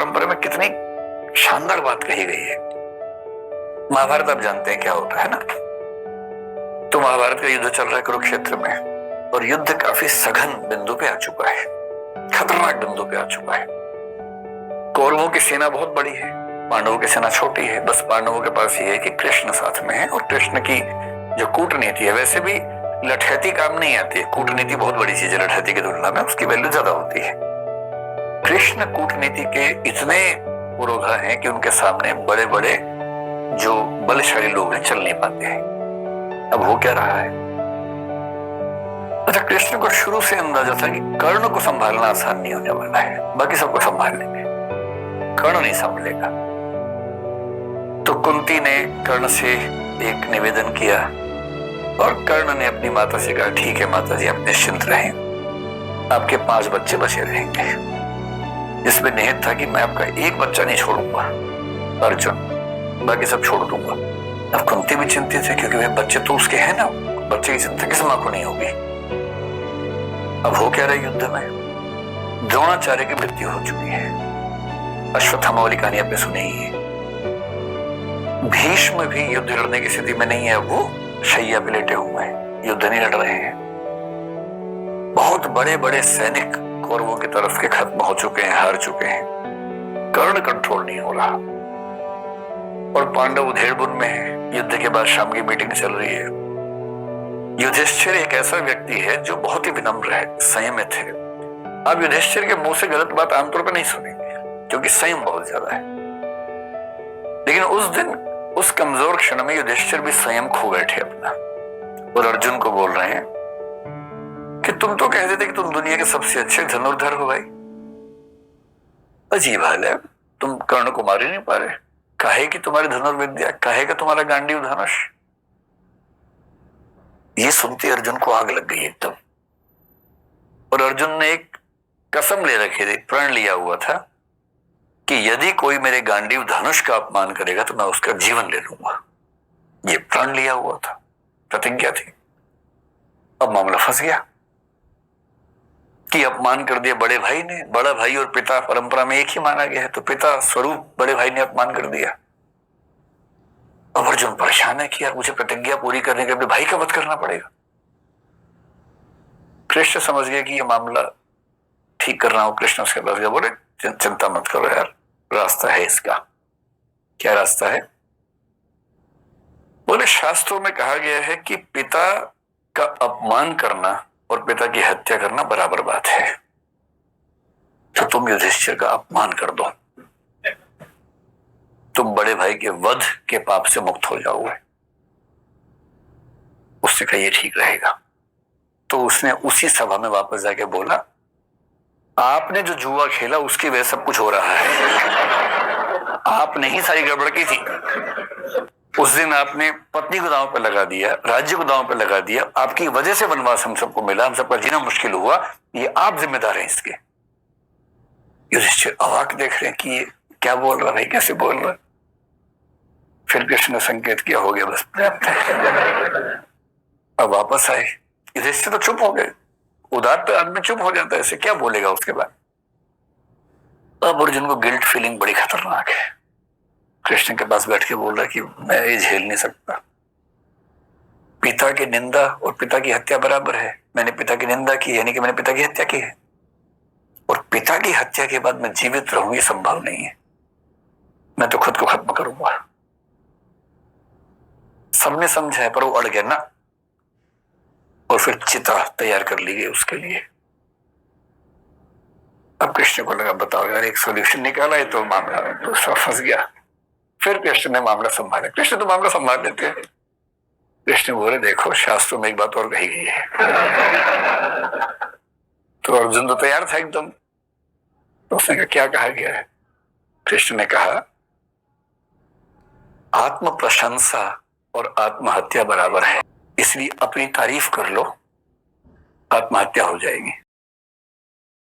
परंपरा में कितनी शानदार बात कही गई है। महाभारत आप जानते हैं क्या होता है ना। तो महाभारत का युद्ध चल रहा है कुरुक्षेत्र में, और युद्ध काफी सघन बिंदु पे आ चुका है, खतरनाक बिंदु पे आ चुका है। कौरवों की सेना बहुत बड़ी है, पांडवों की सेना छोटी है। बस पांडवों के पास ये है कि कृष्ण साथ में है, और कृष्ण की जो कूटनीति है, वैसे भी लठैती काम नहीं आती है, कूटनीति बहुत बड़ी चीज है लठैती की तुलना में, उसकी वैल्यू ज्यादा होती है। कृष्ण कूटनीति के इतने पुरोधा हैं कि उनके सामने बड़े बड़े जो बलशाली लोग हैं चल नहीं पाते हैं। अब हो क्या रहा है? अच्छा, कृष्ण को शुरू से अंदाजा था कि कर्ण को संभालना आसान नहीं होने वाला है, बाकी सबको संभाल लेंगे, कर्ण नहीं संभालेगा। तो कुंती ने कर्ण से एक निवेदन किया, और कर्ण ने अपनी माता से कहा, ठीक है माता जी, आप निश्चिंत रहें, आपके 5 बच्चे बचे रहेंगे। इसमें निहित था कि मैं आपका एक बच्चा नहीं छोड़ूंगा, अर्जुन, बाकी सब छोड़ दूंगा। अब कुंती भी चिंतित है, क्योंकि वे बच्चे तो उसके हैं ना, बच्चे की चिंता किस मां को नहीं होगी। अब हो क्या रहा है युद्ध में? द्रोणाचार्य की मृत्यु हो चुकी है, अश्वत्थामा वाली कहानी आपने सुनी ही है। भीष्म भी युद्ध लड़ने की स्थिति में नहीं है, वो शैया पे लेटे हुए हैं, युद्ध नहीं लड़ रहे हैं। बहुत बड़े बड़े सैनिक कौरवों की तरफ के खत्म हो चुके हैं, हार चुके हैं, कर्ण कंट्रोल नहीं हो रहा, और पांडव उधेड़बुन में है। युद्ध के बाद शाम की मीटिंग चल रही है। युधिष्ठिर एक ऐसा व्यक्ति है जो बहुत ही विनम्र है, संयमित है। आप युधिष्ठिर के मुंह से गलत बात आमतौर पर नहीं सुनेंगे, क्योंकि संयम बहुत ज्यादा है। लेकिन उस दिन उस कमजोर क्षण में युधिष्ठिर भी संयम खो बैठे अपना, और अर्जुन को बोल रहे हैं कि तुम तो कहते थे कि तुम दुनिया के सबसे अच्छे धनुर्धर हो भाई, अजीब हाल है, तुम कर्ण को मार ही नहीं पा रहे। काहे कि तुम्हारी धनुर्विद्या, काहे का तुम्हारा गांडीव धनुष। ये सुनते अर्जुन को आग लग गई एकदम, और अर्जुन ने एक कसम ले रखी थी, प्रण लिया हुआ था कि यदि कोई मेरे गांडीव धनुष का अपमान करेगा तो मैं उसका जीवन ले लूंगा। ये प्रण लिया हुआ था, प्रतिज्ञा थी। अब मामला फंस गया कि अपमान कर दिया बड़े भाई ने। बड़ा भाई और पिता परंपरा में एक ही माना गया है, तो पिता स्वरूप बड़े भाई ने अपमान कर दिया। अब अर्जुन परेशान है कि यार मुझे प्रतिज्ञा पूरी करने के अपने भाई का वध करना पड़ेगा। कृष्ण समझ गया कि ये मामला ठीक कर रहा हूं। कृष्ण उसके पास गया, बोले चिंता मत करो यार, रास्ता है इसका। क्या रास्ता है? बोले शास्त्रों में कहा गया है कि पिता का अपमान करना और पिता की हत्या करना बराबर बात है, तो तुम युधिष्ठिर का अपमान कर दो, तुम बड़े भाई के वध के पाप से मुक्त हो जाओगे। उससे कहा ये ठीक रहेगा। तो उसने उसी सभा में वापस जाके बोला, आपने जो जुआ खेला उसकी वजह सब कुछ हो रहा है, आपने ही सारी गड़बड़ की थी। उस दिन आपने पत्नी को दांव पर लगा दिया, राज्य को दांव पर लगा दिया, आपकी वजह से वनवास हम सबको मिला, हम सबका जीना मुश्किल हुआ, ये आप जिम्मेदार हैं इसके। युधिष्ठिर अवाक देख रहे हैं कि ये क्या बोल रहा है, कैसे बोल रहा है। फिर कृष्ण ने संकेत किया, हो गया बस पर्याप्त है। अब वापस आए, युधिष्ठिर तो चुप हो गए। उदार तो आदमी चुप हो जाता है, ऐसे क्या बोलेगा उसके बाद। अब अर्जुन को गिल्ट फीलिंग बड़ी खतरनाक है। कृष्ण के पास बैठ के बोल रहा है कि मैं ये झेल नहीं सकता। पिता की निंदा और पिता की हत्या बराबर है। मैंने पिता की निंदा की, यानी कि मैंने पिता की हत्या की है, और पिता की हत्या के बाद मैं जीवित रहूं ये संभव नहीं है। मैं तो खुद को खत्म करूंगा। सबने समझा है, पर वो अड़ गया ना, और फिर चिता तैयार कर ली गई उसके लिए। अब कृष्ण को लगा, बताओ यार, एक सॉल्यूशन निकाला है तो मामला दूसरा फंस गया। फिर कृष्ण ने मामला संभाला। कृष्ण तो मामला संभाल लेते हैं। कृष्ण बोले, देखो शास्त्रों में एक बात और कही गई है। तो अर्जुन तो तैयार था एकदम। तो उसने कहा, क्या कहा गया है? कृष्ण ने कहा, आत्म प्रशंसा और आत्महत्या बराबर है, इसलिए अपनी तारीफ कर लो, आत्महत्या हो जाएगी।